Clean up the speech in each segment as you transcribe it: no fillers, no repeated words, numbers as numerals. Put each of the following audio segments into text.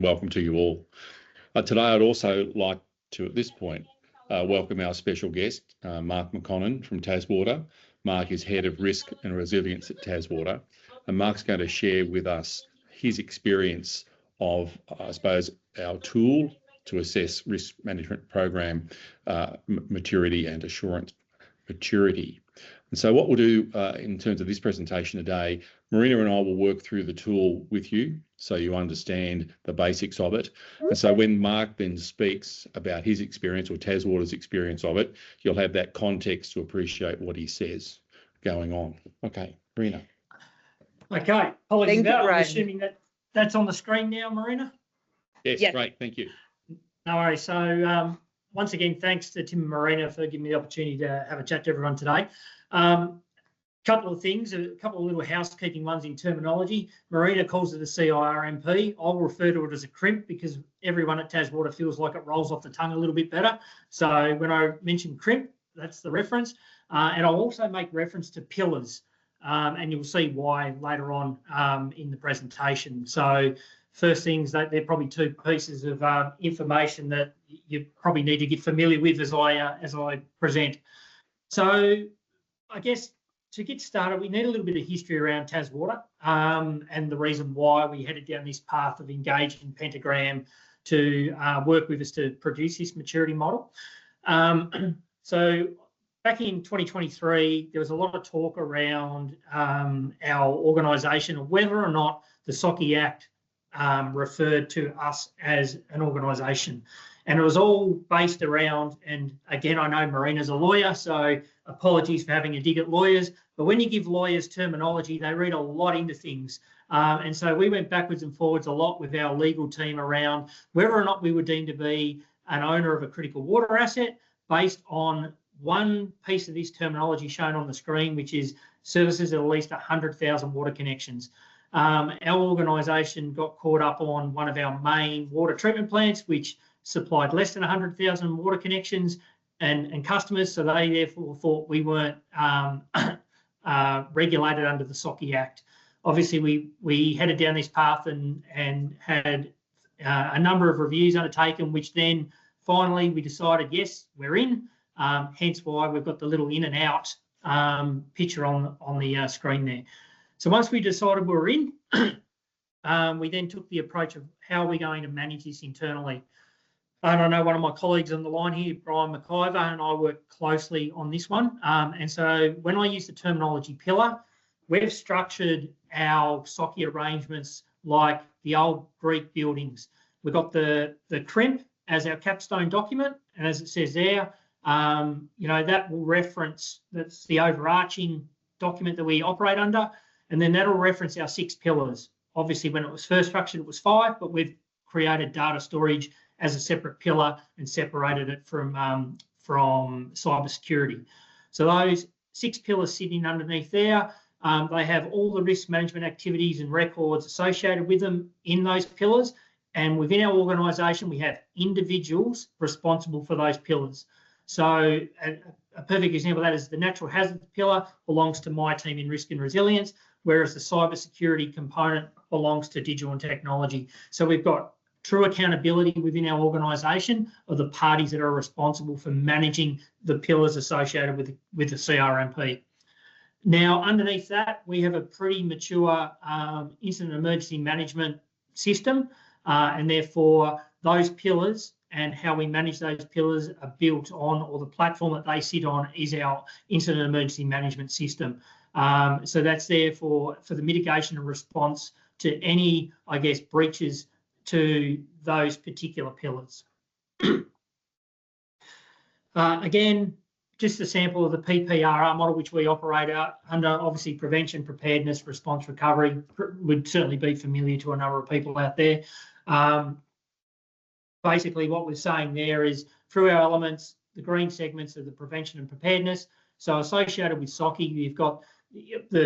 Welcome to you all. Today, I'd also like to, at this point, welcome our special guest, Mark McConnon from TasWater. Mark is Head of Risk and Resilience at TasWater, and Mark's going to share with us his experience of, I suppose, our tool to assess risk management program maturity and assurance maturity. And so what we'll do in terms of this presentation today, Marina and I will work through the tool with you so you understand the basics of it. And so when Mark then speaks about his experience or TasWater's experience of it, you'll have that context to appreciate what he says going on. Okay, Marina. Okay, apologies about that. I'm assuming that's on the screen now, Marina? Yes, yeah. Great, thank you. No worries. So once again, thanks to Tim and Marina for giving me the opportunity to have a chat to everyone today. Couple of things, a couple of little housekeeping ones in terminology. Marina calls it a CIRMP. I'll refer to it as a CRIMP because everyone at TasWater feels like it rolls off the tongue a little bit better. So when I mention CRIMP, that's the reference. And I'll also make reference to pillars, and you'll see why later on in the presentation. So first things, that they're probably two pieces of information that you probably need to get familiar with as I present. So I guess to get started, we need a little bit of history around TasWater and the reason why we headed down this path of engaging Pentagram to work with us to produce this maturity model. So back in 2023, there was a lot of talk around our organisation of whether or not the SOCI Act referred to us as an organisation. And it was all based around, and again, I know Marina's a lawyer, so apologies for having a dig at lawyers, but when you give lawyers terminology, they read a lot into things. And so we went backwards and forwards a lot with our legal team around whether or not we were deemed to be an owner of a critical water asset based on one piece of this terminology shown on the screen, which is services at least 100,000 water connections. Our organisation got caught up on one of our main water treatment plants, which supplied less than 100,000 water connections and customers, so they therefore thought we weren't regulated under the SOCI Act. Obviously, we headed down this path and had a number of reviews undertaken, which then finally we decided, yes, we're in, hence why we've got the little in and out picture on the screen there. So once we decided we were in, we then took the approach of how are we going to manage this internally. And I know one of my colleagues on the line here, Brian McIver, and I work closely on this one. And so when I use the terminology pillar, we've structured our SOCI arrangements like the old Greek buildings. We've got the CRIMP as our capstone document, and as it says there, that will reference, that's the overarching document that we operate under, and then that'll reference our 6 pillars. Obviously, when it was first structured, it was 5, but we've created data storage as a separate pillar and separated it from cybersecurity. So those 6 pillars sitting underneath there, they have all the risk management activities and records associated with them in those pillars. And within our organisation, we have individuals responsible for those pillars. So a perfect example of that is the natural hazards pillar belongs to my team in risk and resilience, whereas the cybersecurity component belongs to digital and technology. So we've got true accountability within our organisation of the parties that are responsible for managing the pillars associated with the CIRMP. Now, underneath that, we have a pretty mature incident emergency management system, and therefore those pillars and how we manage those pillars are built on, or the platform that they sit on is our incident emergency management system. So that's there for the mitigation and response to any, I guess, breaches to those particular pillars. Again, just a sample of the PPRR model, which we operate out under. Obviously, prevention, preparedness, response, recovery would certainly be familiar to a number of people out there. Basically, what we're saying there is through our elements, the green segments are the prevention and preparedness. So associated with SOCI, you've got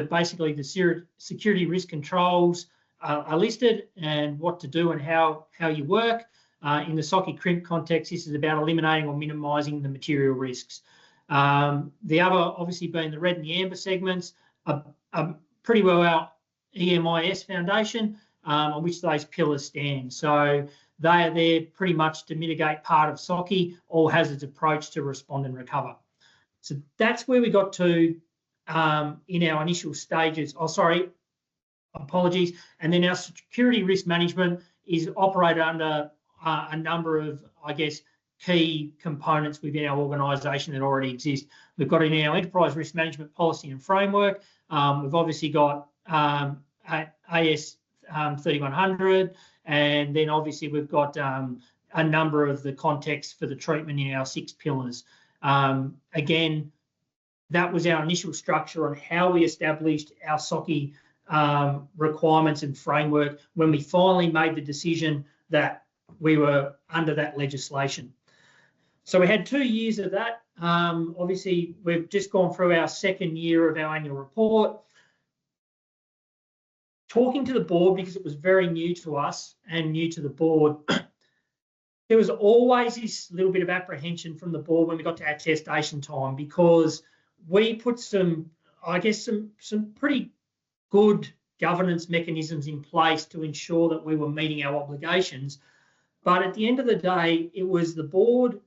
basically the security risk controls are listed and what to do and how you work. In the SOCI CRIMP context, this is about eliminating or minimising the material risks. The other, obviously, being the red and the amber segments, are pretty well our EMIS foundation. on which those pillars stand. So they are there pretty much to mitigate part of SOCI, all hazards approach to respond and recover. So that's where we got to in our initial stages. Oh, sorry, apologies. And then our security risk management is operated under a number of, I guess, key components within our organisation that already exist. We've got in our enterprise risk management policy and framework. We've obviously got AS 3100, and then obviously we've got a number of the context for the treatment in our 6 pillars. Again, that was our initial structure on how we established our SOCI requirements and framework when we finally made the decision that we were under that legislation. So we had 2 years of that. Obviously, we've just gone through our 2nd year of our annual report. Talking to the board, because it was very new to us and new to the board, there was always this little bit of apprehension from the board when we got to attestation time, because we put some, I guess, some pretty good governance mechanisms in place to ensure that we were meeting our obligations. But at the end of the day, it was the board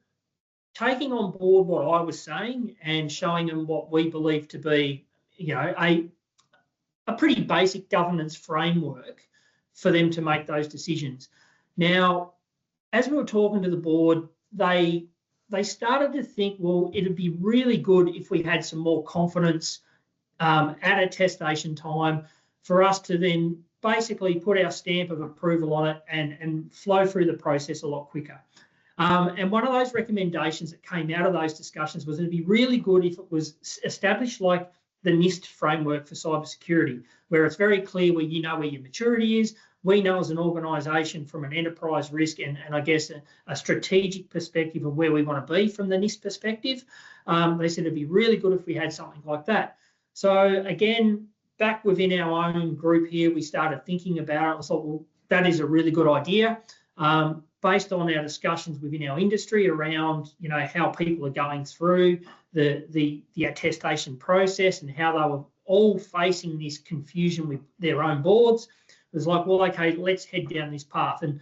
taking on board what I was saying and showing them what we believe to be, you know, a pretty basic governance framework for them to make those decisions. Now, as we were talking to the board, they started to think, well, it'd be really good if we had some more confidence at attestation time for us to then basically put our stamp of approval on it and flow through the process a lot quicker. And one of those recommendations that came out of those discussions was it'd be really good if it was established like the NIST framework for cybersecurity, where it's very clear where you know where your maturity is. We know as an organisation from an enterprise risk and I guess a strategic perspective of where we want to be from the NIST perspective. They said it'd be really good if we had something like that. So again, back within our own group here, we started thinking about it. I thought, well, that is a really good idea. Based on our discussions within our industry around, you know, how people are going through the attestation process and how they were all facing this confusion with their own boards, it was like, well, okay, let's head down this path. And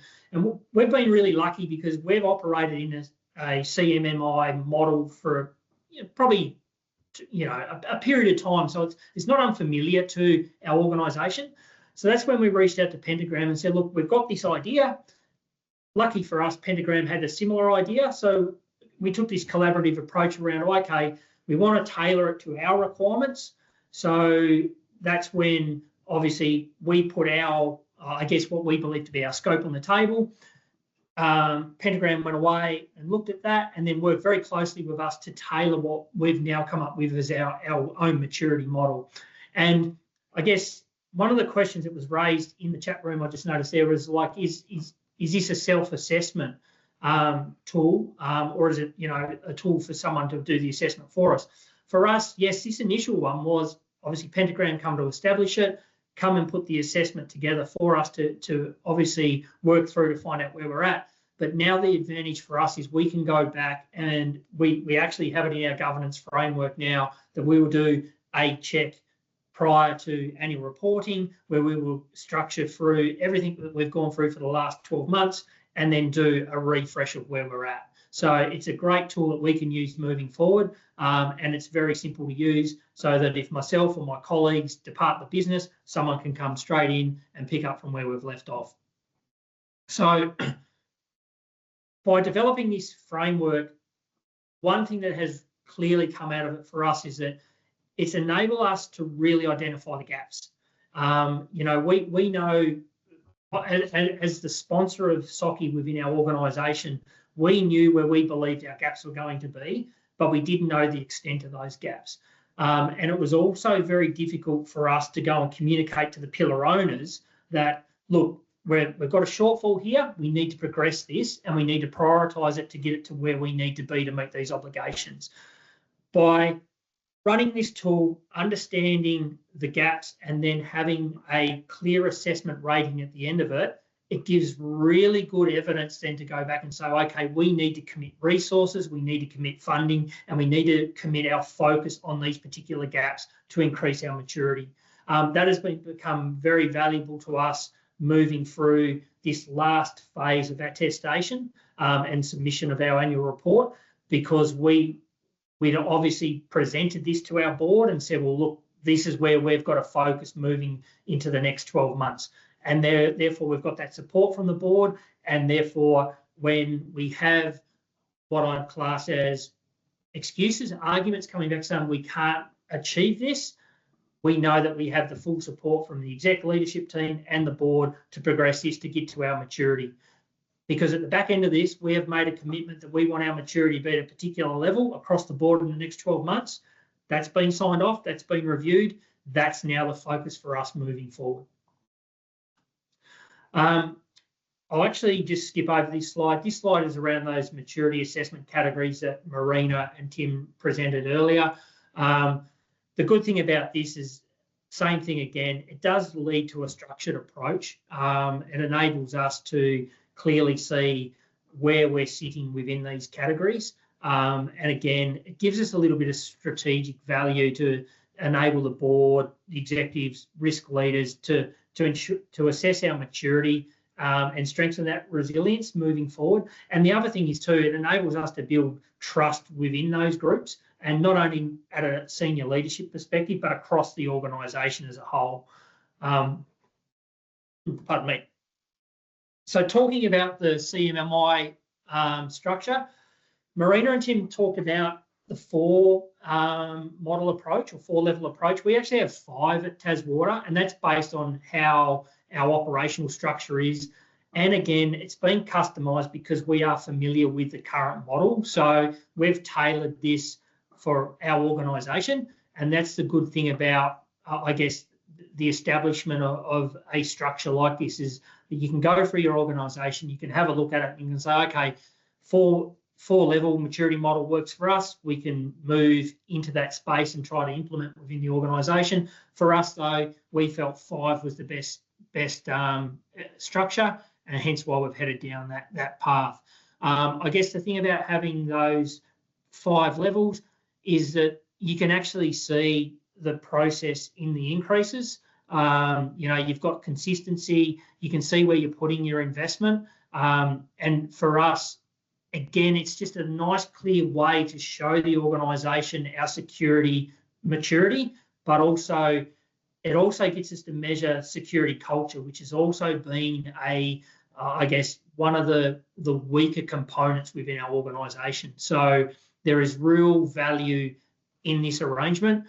we've been really lucky because we've operated in a CMMI model for probably, you know, a period of time. So it's not unfamiliar to our organisation. So that's when we reached out to Pentagram and said, look, we've got this idea. Lucky for us, Pentagram had a similar idea. So we took this collaborative approach around, okay, we want to tailor it to our requirements. So that's when obviously we put our, I guess, what we believe to be our scope on the table. Pentagram went away and looked at that and then worked very closely with us to tailor what we've now come up with as our own maturity model. And I guess one of the questions that was raised in the chat room, I just noticed there was like, is this a self-assessment tool or is it, you know, a tool for someone to do the assessment for us? For us, yes, this initial one was obviously Pentagram come to establish it, come and put the assessment together for us to obviously work through to find out where we're at. But now the advantage for us is we can go back and we actually have it in our governance framework now that we will do a check prior to annual reporting where we will structure through everything that we've gone through for the last 12 months and then do a refresh of where we're at. So it's a great tool that we can use moving forward and it's very simple to use so that if myself or my colleagues depart the business, someone can come straight in and pick up from where we've left off. So by developing this framework, one thing that has clearly come out of it for us is that it's enabled us to really identify the gaps. You know, we know as the sponsor of SOCI within our organisation, we knew where we believed our gaps were going to be, but we didn't know the extent of those gaps. And it was also very difficult for us to go and communicate to the pillar owners that, look, we've got a shortfall here, we need to progress this and we need to prioritise it to get it to where we need to be to meet these obligations. By running this tool, understanding the gaps and then having a clear assessment rating at the end of it, it gives really good evidence then to go back and say, okay, we need to commit resources, we need to commit funding, and we need to commit our focus on these particular gaps to increase our maturity. That has become very valuable to us moving through this last phase of attestation and submission of our annual report, because we'd obviously presented this to our board and said, well, look, this is where we've got to focus moving into the next 12 months. And therefore, we've got that support from the board. And therefore, when we have what I'd class as excuses, arguments coming back saying we can't achieve this, we know that we have the full support from the exec leadership team and the board to progress this to get to our maturity. Because at the back end of this, we have made a commitment that we want our maturity to be at a particular level across the board in the next 12 months. That's been signed off, that's been reviewed. That's now the focus for us moving forward. I'll actually just skip over this slide. This slide is around those maturity assessment categories that Marina and Tim presented earlier. The good thing about this is, same thing again, it does lead to a structured approach. It enables us to clearly see where we're sitting within these categories. And again, it gives us a little bit of strategic value to enable the board, the executives, risk leaders to assess our maturity and strengthen that resilience moving forward. And the other thing is too, it enables us to build trust within those groups, and not only at a senior leadership perspective, but across the organisation as a whole. Pardon me. So talking about the CMMI structure, Marina and Tim talked about the 4 model approach or 4-level approach. We actually have 5 at TasWater, and that's based on how our operational structure is. And again, it's been customised because we are familiar with the current model. So we've tailored this for our organisation, and that's the good thing about, I guess, the establishment of a structure like this, is that you can go through your organisation, you can have a look at it, and you can say, okay, 4-level maturity model works for us. We can move into that space and try to implement within the organisation. For us, though, we felt 5 was the best structure, and hence why we've headed down that path. I guess the thing about having those 5 levels is that you can actually see the process in the increases. You've got consistency, you can see where you're putting your investment. And for us, again, it's just a nice, clear way to show the organisation our security maturity, but also it also gets us to measure security culture, which has also been I guess, one of the weaker components within our organisation. So there is real value in this arrangement.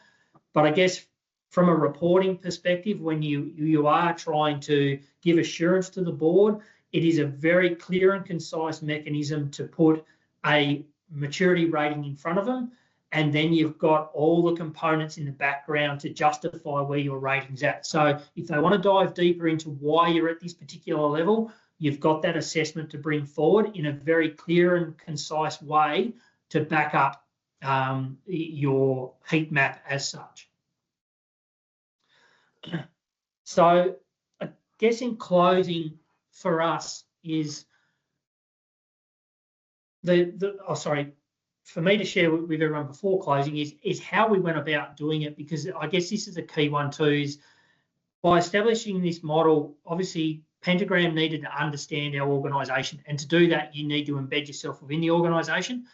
But I guess from a reporting perspective, when you are trying to give assurance to the board, it is a very clear and concise mechanism to put a maturity rating in front of them, and then you've got all the components in the background to justify where your rating's at. So if they want to dive deeper into why you're at this particular level, you've got that assessment to bring forward in a very clear and concise way to back up your heat map as such. So I guess in closing for us is for me to share with everyone before closing is how we went about doing it, because I guess this is a key one too, is by establishing this model, obviously Pentagram needed to understand our organisation, and to do that you need to embed yourself within the organisation.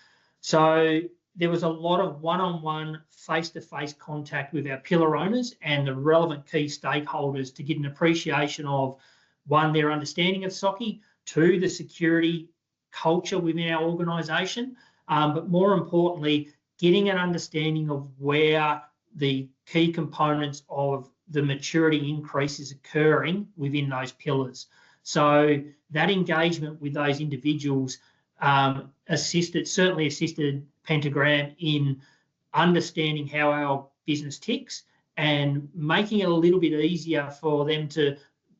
So there was a lot of one-on-one, face-to-face contact with our pillar owners and the relevant key stakeholders to get an appreciation of, 1, their understanding of SOCI, 2, the security culture within our organisation, but more importantly, getting an understanding of where the key components of the maturity increase is occurring within those pillars. So that engagement with those individuals certainly assisted Pentagram in understanding how our business ticks and making it a little bit easier for them to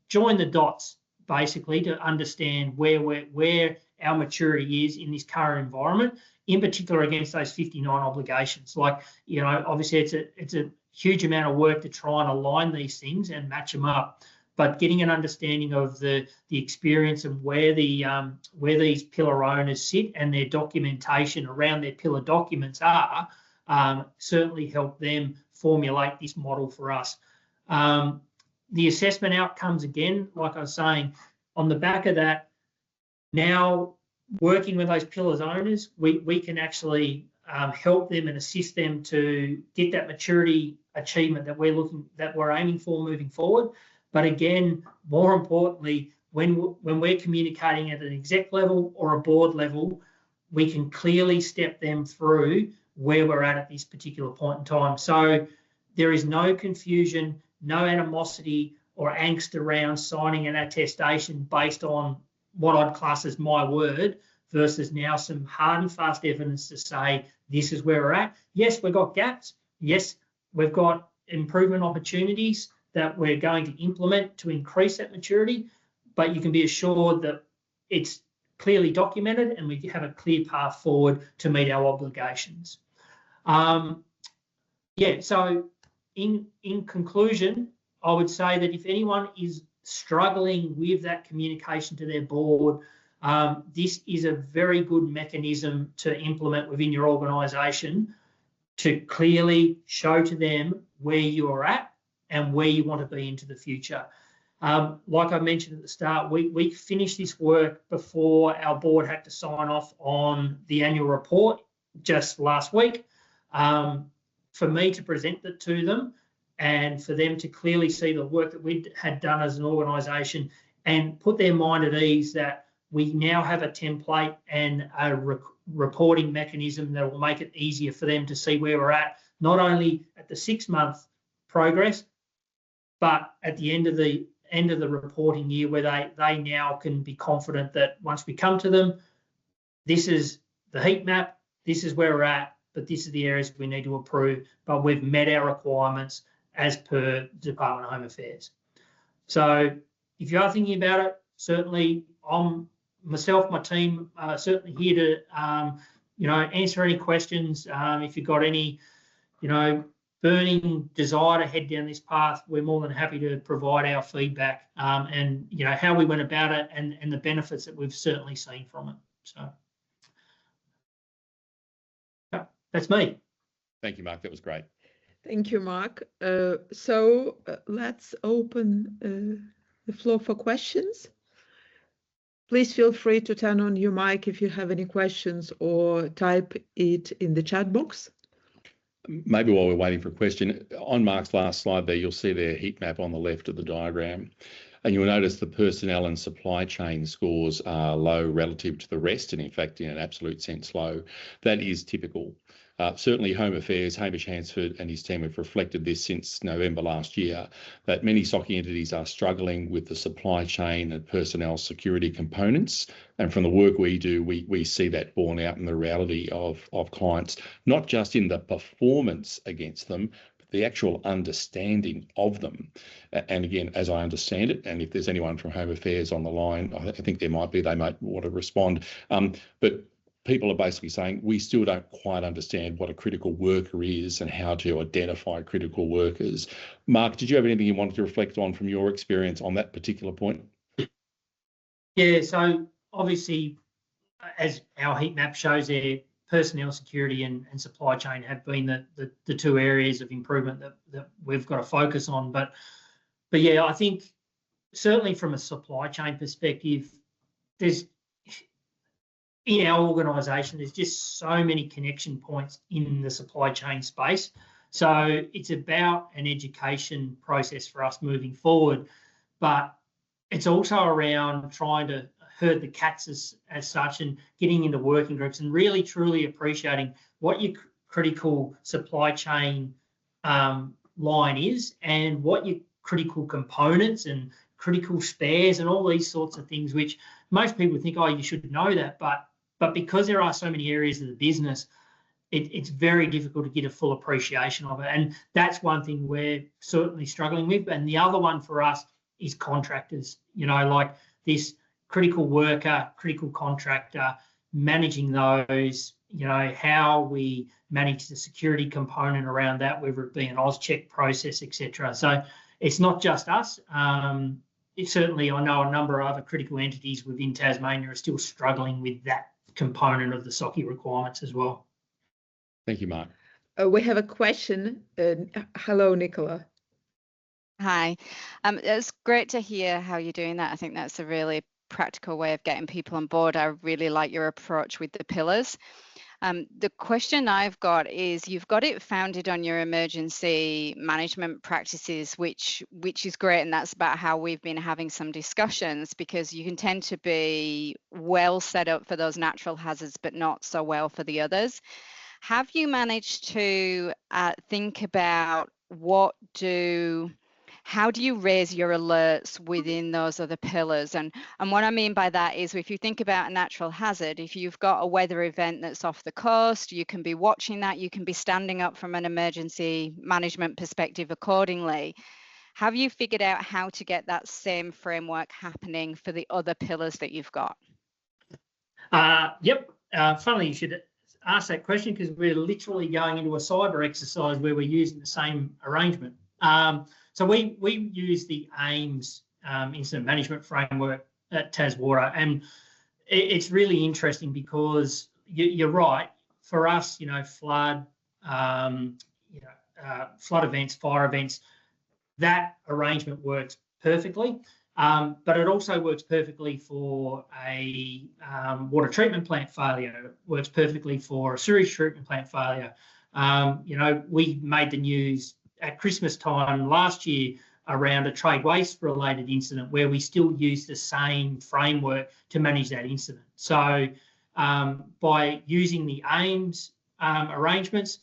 join the dots, basically, to understand where our maturity is in this current environment, in particular against those 59 obligations. Like, obviously it's a huge amount of work to try and align these things and match them up, but getting an understanding of the experience and where these pillar owners sit and their documentation around their pillar documents are certainly help them formulate this model for us. the assessment outcomes, again, like I was saying, on the back of that, now working with those pillars owners, we can actually help them and assist them to get that maturity achievement that we're aiming for moving forward. But again, more importantly, when we're communicating at an exec level or a board level, we can clearly step them through where we're at this particular point in time. So there is no confusion, no animosity or angst around signing an attestation based on what I'd class as my word versus now some hard and fast evidence to say this is where we're at. Yes, we've got gaps. Yes, we've got improvement opportunities that we're going to implement to increase that maturity, but you can be assured that it's clearly documented and we have a clear path forward to meet our obligations. So in conclusion, I would say that if anyone is struggling with that communication to their board, this is a very good mechanism to implement within your organisation to clearly show to them where you are at and where you want to be into the future. Like I mentioned at the start, we finished this work before our board had to sign off on the annual report just last week. For me to present it to them and for them to clearly see the work that we had done as an organisation and put their mind at ease that we now have a template and a reporting mechanism that will make it easier for them to see where we're at, not only at the 6-month progress, but at the end of the reporting year, where they now can be confident that once we come to them, this is the heat map, this is where we're at, but this is the areas we need to improve, but we've met our requirements as per Department of Home Affairs. So if you are thinking about it, certainly myself, my team, certainly here to answer any questions. If you've got any burning desire to head down this path, we're more than happy to provide our feedback and how we went about it and the benefits that we've certainly seen from it. So that's me. Thank you, Mark. That was great. Thank you, Mark. Let's open the floor for questions. Please feel free to turn on your mic if you have any questions or type it in the chat box. Maybe while we're waiting for a question, on Mark's last slide there, you'll see their heat map on the left of the diagram. And you'll notice the personnel and supply chain scores are low relative to the rest, and in fact, in an absolute sense, low. That is typical. Certainly Home Affairs, Hamish Hansford and his team have reflected this since November last year, that many SOCI entities are struggling with the supply chain and personnel security components. And from the work we do, we see that borne out in the reality of clients, not just in the performance against them, but the actual understanding of them. And again, as I understand it, and if there's anyone from Home Affairs on the line, I think they might want to respond. But people are basically saying we still don't quite understand what a critical worker is and how to identify critical workers. Mark, did you have anything you wanted to reflect on from your experience on that particular point? Yeah, so obviously, as our heat map shows there, personnel security and supply chain have been the two areas of improvement that we've got to focus on. But yeah, I think certainly from a supply chain perspective, in our organisation, there's just so many connection points in the supply chain space. So it's about an education process for us moving forward, but it's also around trying to herd the cats as such and getting into working groups and really truly appreciating what your critical supply chain line is and what your critical components and critical spares and all these sorts of things, which most people think, oh, you should know that, but because there are so many areas of the business, it's very difficult to get a full appreciation of it. And that's one thing we're certainly struggling with. And the other one for us is contractors, like this critical worker, critical contractor, managing those, how we manage the security component around that, whether it be an AusCheck process, etc. So it's not just us. It's certainly, I know a number of other critical entities within Tasmania are still struggling with that component of the SOCI requirements as well. Thank you, Mark. We have a question. Hello, Nicola. Hi. It's great to hear how you're doing that. I think that's a really practical way of getting people on board. I really like your approach with the pillars. The question I've got is, you've got it founded on your emergency management practices, which is great, and that's about how we've been having some discussions, because you can tend to be well set up for those natural hazards, but not so well for the others. Have you managed to think about how do you raise your alerts within those other pillars? And what I mean by that is, if you think about a natural hazard, if you've got a weather event that's off the coast, you can be watching that, you can be standing up from an emergency management perspective accordingly. Have you figured out how to get that same framework happening for the other pillars that you've got? Yep. Funnily, you should ask that question, because we're literally going into a cyber exercise where we're using the same arrangement. So we use the AIMS incident management framework at TasWater, and it's really interesting because you're right. For us, flood, flood events, fire events, that arrangement works perfectly. But it also works perfectly for a water treatment plant failure. It works perfectly for a sewage treatment plant failure. We made the news at Christmas time last year around a trade waste related incident where we still use the same framework to manage that incident. So by using the AIMS arrangements,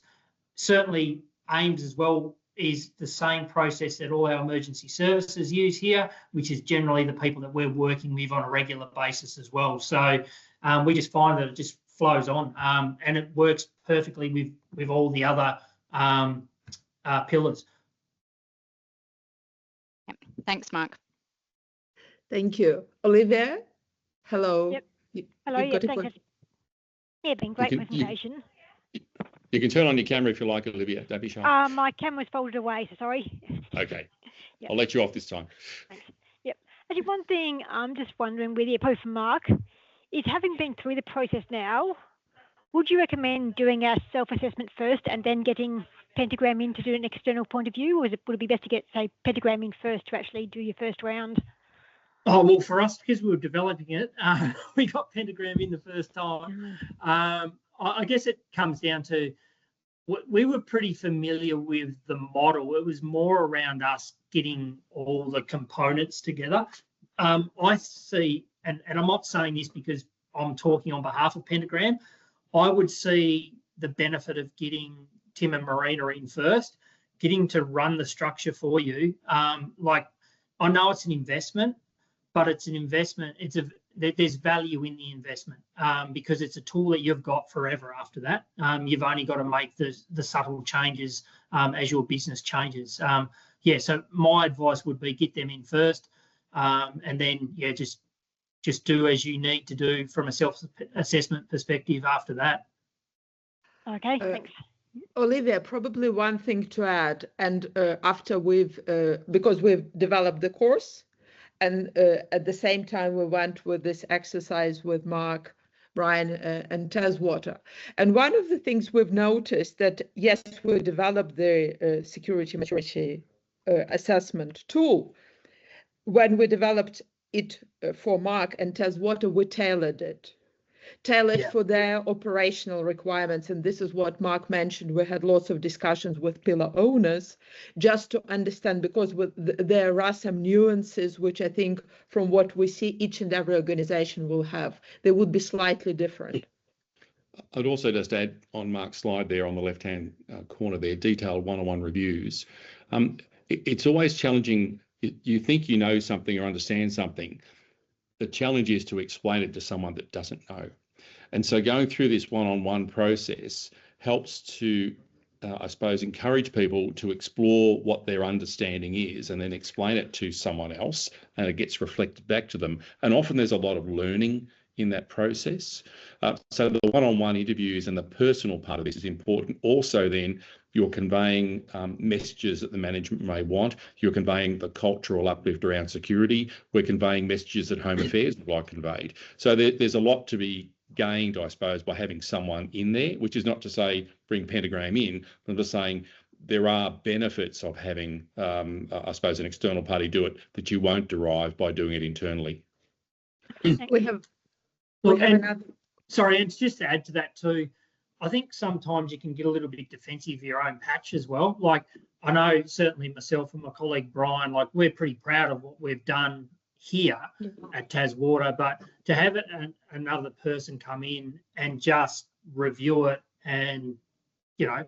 certainly AIMS as well is the same process that all our emergency services use here, which is generally the people that we're working with on a regular basis as well. So we just find that it just flows on, and it works perfectly with all the other pillars. Thanks, Mark. Thank you. Olivia, hello. Yep. Hello, yeah, thanks. Yeah, been great presentation. You can turn on your camera if you like, Olivia. Don't be shy. My camera's folded away, so sorry. Okay. Yep. I'll let you off this time. Thanks. Yep. Actually, one thing I'm just wondering, with your post from Mark, is, having been through the process now, would you recommend doing a self-assessment first and then getting Pentagram in to do an external point of view, or would it be best to get, say, Pentagram in first to actually do your first round? Oh, well, for us, because we were developing it, we got Pentagram in the first time. I guess it comes down to, we were pretty familiar with the model. It was more around us getting all the components together. I see, and I'm not saying this because I'm talking on behalf of Pentagram, I would see the benefit of getting Tim and Marina in first, getting to run the structure for you. Like, I know it's an investment, but it's an investment. There's value in the investment because it's a tool that you've got forever after that. You've only got to make the subtle changes as your business changes. So my advice would be, get them in first, and then just do as you need to do from a self-assessment perspective after that. Okay, thanks. Olivia, probably one thing to add, and after because we've developed the course, and at the same time we went with this exercise with Mark, Brian, and TasWater. And one of the things we've noticed that, yes, we developed the security maturity assessment tool. When we developed it for Mark and TasWater, we tailored it for their operational requirements. And this is what Mark mentioned. We had lots of discussions with pillar owners just to understand, because there are some nuances which I think, from what we see, each and every organization will have. They would be slightly different. I'd also just add on Mark's slide there on the left-hand corner there, detailed one-on-one reviews. It's always challenging. You think you know something or understand something. The challenge is to explain it to someone that doesn't know. And so going through this one-on-one process helps to, I suppose, encourage people to explore what their understanding is and then explain it to someone else, and it gets reflected back to them. And often there's a lot of learning in that process. So the one-on-one interviews and the personal part of this is important. Also then, you're conveying messages that the management may want. You're conveying the cultural uplift around security. We're conveying messages that Home Affairs would like conveyed. So there's a lot to be gained, I suppose, by having someone in there, which is not to say bring Pentagram in, but I'm just saying there are benefits of having, I suppose, an external party do it that you won't derive by doing it internally. We have Look, and another. sorry, and just to add to that too, I think sometimes you can get a little bit defensive of your own patch as well. Like I know certainly myself and my colleague Brian, like we're pretty proud of what we've done here at TasWater, but to have another person come in and just review it and, you know,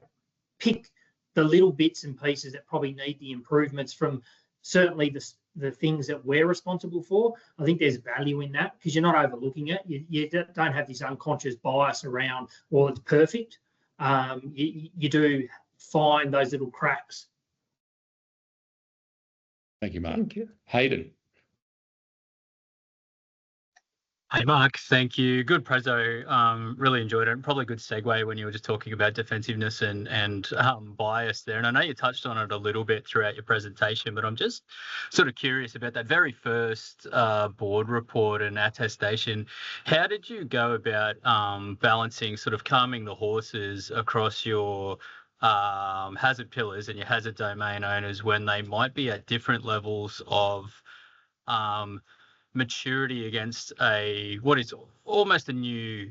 pick the little bits and pieces that probably need the improvements from certainly the things that we're responsible for, I think there's value in that because you're not overlooking it. You don't have this unconscious bias around, well, it's perfect. You do find those little cracks. Thank you, Mark. Thank you. Hayden. Hey, Mark, thank you. Good prezzo. Really enjoyed it. Probably a good segue when you were just talking about defensiveness and bias there. And I know you touched on it a little bit throughout your presentation, but I'm just sort of curious about that very first board report and attestation. How did you go about balancing sort of calming the horses across your hazard pillars and your hazard domain owners when they might be at different levels of maturity against what is almost a new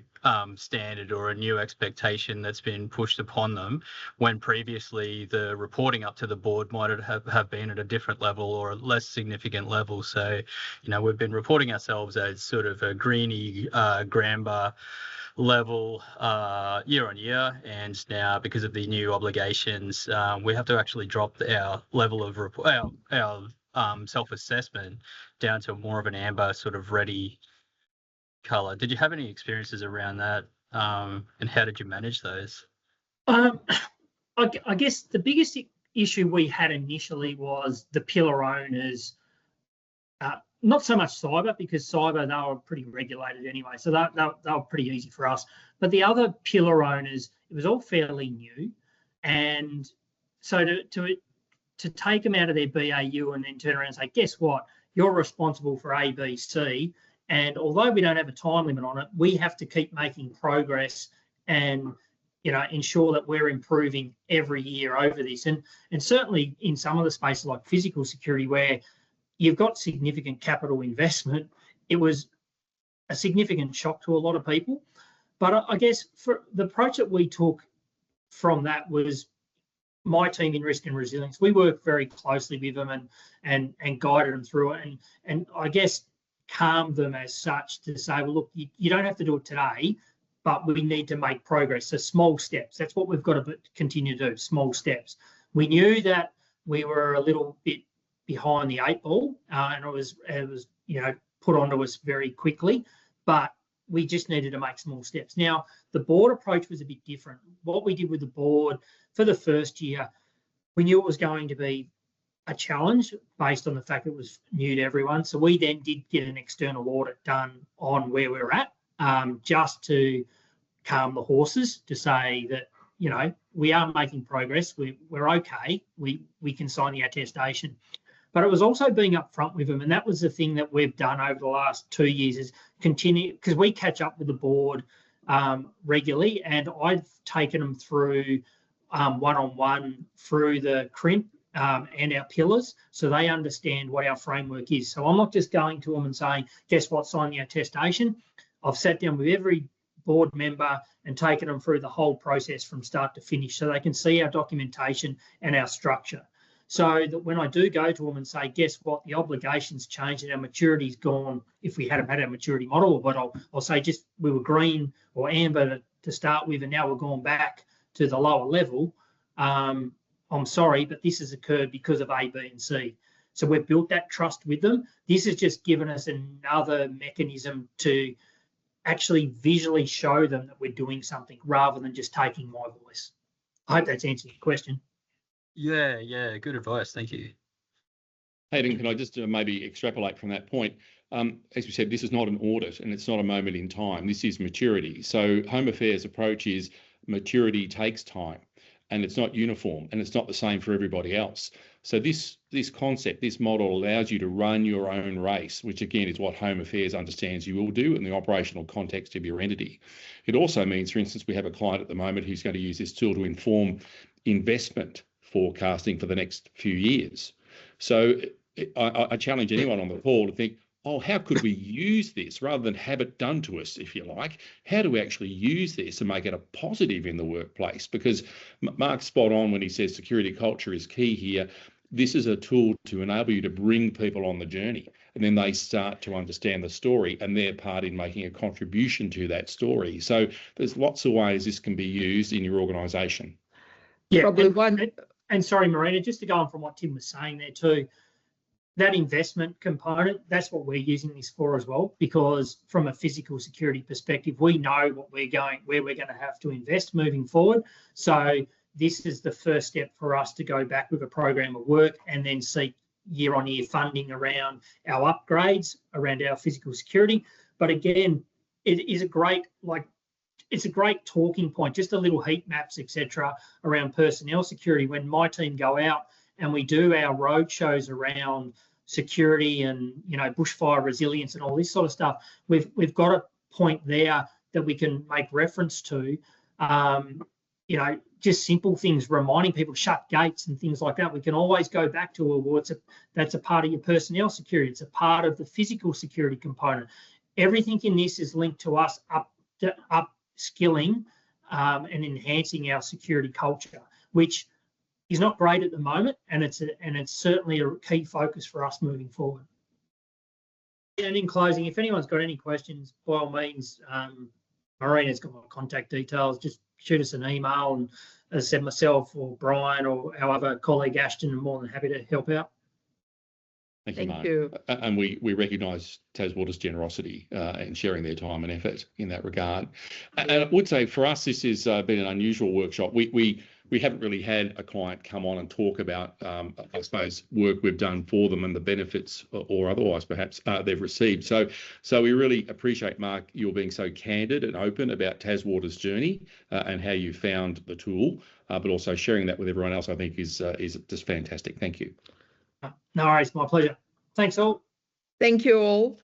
standard or a new expectation that's been pushed upon them, when previously the reporting up to the board might have been at a different level or a less significant level. So, you know, we've been reporting ourselves as sort of a greeny gramba level year on year, and now because of the new obligations, we have to actually drop our level of our self-assessment down to more of an amber sort of ready colour. Did you have any experiences around that, and how did you manage those? I guess the biggest issue we had initially was the pillar owners, not so much cyber, because cyber, they were pretty regulated anyway, so they were pretty easy for us. But the other pillar owners, it was all fairly new, and so to take them out of their BAU and then turn around and say, guess what, you're responsible for A, B, C, and although we don't have a time limit on it, we have to keep making progress and, you know, ensure that we're improving every year over this. And certainly in some of the spaces like physical security, where you've got significant capital investment, it was a significant shock to a lot of people. But I guess for the approach that we took from that was, my team in risk and resilience, we worked very closely with them and guided them through it, and I guess calmed them as such to say, well, look, you don't have to do it today, but we need to make progress. So small steps, that's what we've got to continue to do, small steps. We knew that we were a little bit behind the eight ball, and it was you know, put onto us very quickly, but we just needed to make small steps. Now, the board approach was a bit different. What we did with the board for the first year, we knew it was going to be a challenge based on the fact it was new to everyone. So we then did get an external audit done on where we were at, just to calm the horses, to say that, you know, we are making progress, we're okay, we can sign the attestation. But it was also being upfront with them, and that was the thing that we've done over the last 2 years, is continue, because we catch up with the board regularly, and I've taken them through one-on-one through the CIRMP and our pillars, so they understand what our framework is. So I'm not just going to them and saying, guess what, sign the attestation. I've sat down with every board member and taken them through the whole process from start to finish, so they can see our documentation and our structure. So that when I do go to them and say, guess what, the obligation's changed and our maturity's gone, if we hadn't had our maturity model, but I'll say just we were green or amber to start with, and now we're going back to the lower level. I'm sorry, but this has occurred because of A, B, and C. So we've built that trust with them. This has just given us another mechanism to actually visually show them that we're doing something rather than just taking my voice. I hope that's answered your question. Yeah, good advice. Thank you. Hayden, can I just maybe extrapolate from that point? As we said, this is not an audit and it's not a moment in time. This is maturity. So Home Affairs' approach is maturity takes time, and it's not uniform, and it's not the same for everybody else. So this concept, this model allows you to run your own race, which again is what Home Affairs understands you will do in the operational context of your entity. It also means, for instance, we have a client at the moment who's going to use this tool to inform investment forecasting for the next few years. So I challenge anyone on the call to think, oh, how could we use this rather than have it done to us, if you like? How do we actually use this and make it a positive in the workplace? Because Mark's spot on when he says security culture is key here. This is a tool to enable you to bring people on the journey, and then they start to understand the story and their part in making a contribution to that story. So there's lots of ways this can be used in your organisation. Yeah, Probably and sorry, Marina, just to go on from what Tim was saying there too, that investment component, that's what we're using this for as well, because from a physical security perspective, we know where we're going to have to invest moving forward. So this is the first step for us to go back with a program of work and then seek year-on-year funding around our upgrades, around our physical security. But again, it is a great, it's a great talking point, just a little heat maps, etc., around personnel security. When my team go out and we do our road shows around security and, you know, bushfire resilience and all this sort of stuff, we've got a point there that we can make reference to, you know, just simple things, reminding people to shut gates and things like that. We can always go back to, well, that's a part of your personnel security. It's a part of the physical security component. Everything in this is linked to us upskilling and enhancing our security culture, which is not great at the moment, and it's certainly a key focus for us moving forward. And in closing, if anyone's got any questions, by all means, Marina's got my contact details. Just shoot us an email, and as I said, myself or Brian or our other colleague Ashton are more than happy to help out. Thank you, Mark. you. And we recognise TasWater's generosity in sharing their time and effort in that regard. And I would say for us, this has been an unusual workshop. We haven't really had a client come on and talk about, I suppose, work we've done for them and the benefits or otherwise perhaps they've received. So we really appreciate, Mark, you're being so candid and open about TasWater's journey and how you found the tool, but also sharing that with everyone else, I think is just fantastic. Thank you. No worries, my pleasure. Thanks all. Thank you all.